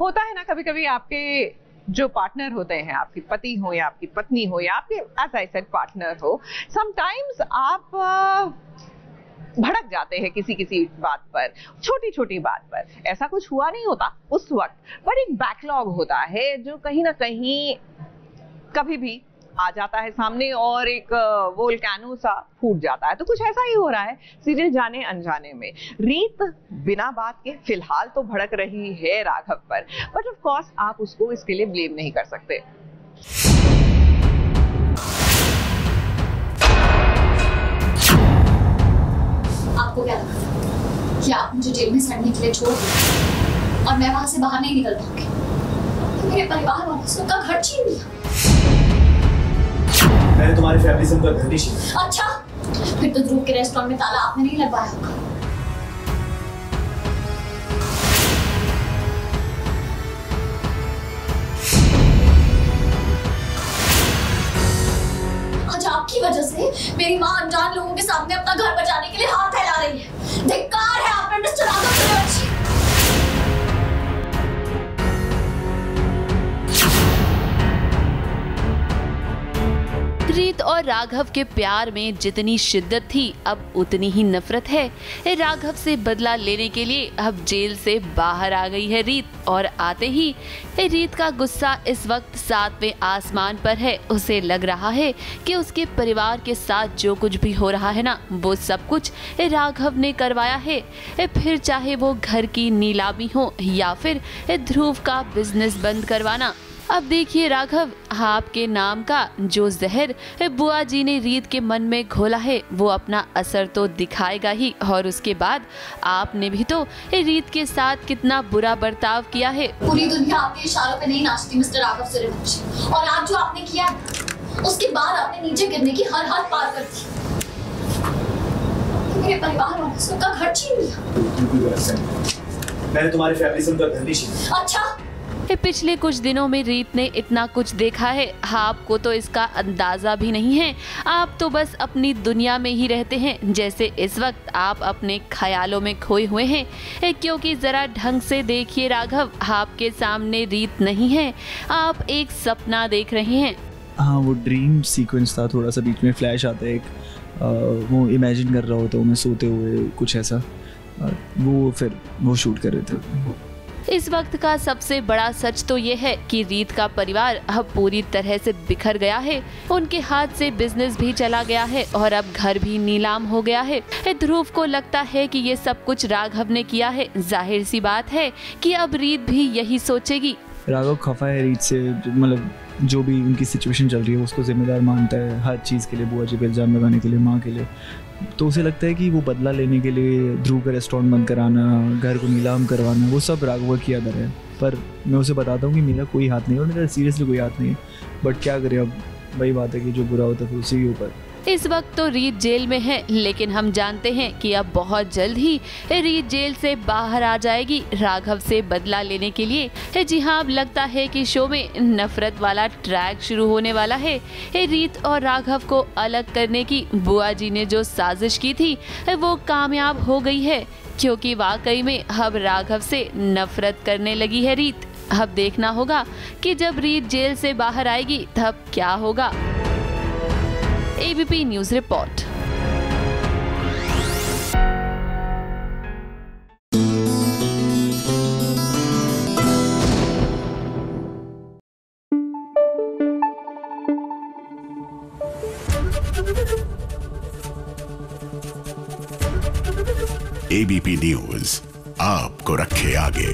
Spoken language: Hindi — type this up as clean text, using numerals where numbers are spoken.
होता है ना कभी कभी आपके जो पार्टनर होते हैं, आपकी पति हो या आपकी पत्नी हो या आपके एज आई सेड पार्टनर हो, समटाइम्स आप भड़क जाते हैं किसी किसी बात पर, छोटी छोटी बात पर। ऐसा कुछ हुआ नहीं होता उस वक्त, पर एक बैकलॉग होता है जो कहीं ना कहीं कभी भी आ जाता है सामने और एक वोल्केनो सा फूट जाता है। तो कुछ ऐसा ही हो रहा है सीरियल जाने अनजाने में। रीत बिना बात के फिलहाल तो भड़क रही है राघव पर, बट ऑफ कोर्स आप उसको इसके लिए ब्लेम नहीं कर सकते। आपको क्या लगा कि आप मुझे जेल में सड़ने के लिए छोड़ दें और मैं वहां से बाहर नहीं निकल पाऊंगी? मेरे परिवार वालों से उनका घर छीन लिया। मैंने तुम्हारी फैमिली से उनका घर नहीं छीना। अच्छा, फिर तो ध्रुव के रेस्टोरेंट में ताला आपने नहीं लगवाया होगा। आज आपकी वजह से मेरी माँ अनजान लोगों के सामने अपना घर बचाने के लिए हाथ फैला रही है। धिक्कार है आप पे मिस्टर राघव सूर्यवंशी। रीत और राघव के प्यार में जितनी शिद्दत थी अब उतनी ही नफरत है। राघव से बदला लेने के लिए अब जेल से बाहर आ गई है रीत, और आते ही रीत का गुस्सा इस वक्त 7वें आसमान पर है। उसे लग रहा है कि उसके परिवार के साथ जो कुछ भी हो रहा है ना, वो सब कुछ राघव ने करवाया है। फिर चाहे वो घर की नीलामी हो या फिर ध्रुव का बिजनेस बंद करवाना। अब देखिए राघव, आपके नाम का जो जहर बुआ जी ने रीत के मन में घोला है वो अपना असर तो दिखाएगा ही, और उसके बाद आपने भी तो रीत के साथ कितना बुरा बर्ताव किया है। पूरी दुनिया आपके इशारों पे नहीं नाचती मिस्टर राघव सूर्यवंशी, और आज जो आपने किया उसके बाद आपने नीचे गिरने की हर हद पार कर दी। मेरे परिवार वालों से उनका घर छीन लिया। मैंने तुम्हारी फैमिली से उनका घर नहीं छीना। अच्छा, पिछले कुछ दिनों में रीत ने इतना कुछ देखा है, आपको तो इसका अंदाजा भी नहीं है। आप तो बस अपनी दुनिया में ही रहते हैं, जैसे इस वक्त आप अपने ख्यालों में खोए हुए हैं। क्योंकि जरा ढंग से देखिए राघव, आपके सामने रीत नहीं है, आप एक सपना देख रहे हैं। हाँ, वो ड्रीम सीक्वेंस था, थोड़ा सा बीच में फ्लैश आता है एक, वो इमेजिन कर रहा होता हूँ मैं सोते हुए कुछ ऐसा, वो शूट कर रहे थे। इस वक्त का सबसे बड़ा सच तो ये है कि रीत का परिवार अब पूरी तरह से बिखर गया है। उनके हाथ से बिजनेस भी चला गया है और अब घर भी नीलाम हो गया है। ध्रुव को लगता है कि ये सब कुछ राघव ने किया है। जाहिर सी बात है कि अब रीत भी यही सोचेगी। राघव खफा है रीत से, मतलब जो भी उनकी सिचुएशन चल रही है उसको जिम्मेदार मानता है हर चीज़ के लिए, बुआ जी पे इल्जाम लगाने के लिए, माँ के लिए। तो उसे लगता है कि वो बदला लेने के लिए ध्रुव का रेस्टोरेंट बंद कराना, घर को नीलाम करवाना, वो सब राघव की अदर है। पर मैं उसे बताता हूँ कि मेरा कोई हाथ नहीं है, और मेरा सीरियसली कोई हाथ नहीं है। बट क्या करें, अब वही बात है कि जो बुरा होता है उसी के ऊपर। इस वक्त तो रीत जेल में है, लेकिन हम जानते हैं कि अब बहुत जल्द ही रीत जेल से बाहर आ जाएगी राघव से बदला लेने के लिए। जी हाँ, अब लगता है कि शो में नफरत वाला ट्रैक शुरू होने वाला है। रीत और राघव को अलग करने की बुआ जी ने जो साजिश की थी वो कामयाब हो गई है, क्योंकि वाकई में अब राघव से नफरत करने लगी है रीत। अब देखना होगा कि जब रीत जेल से बाहर आएगी तब क्या होगा। ABP news report. ABP news आपको रखे आगे।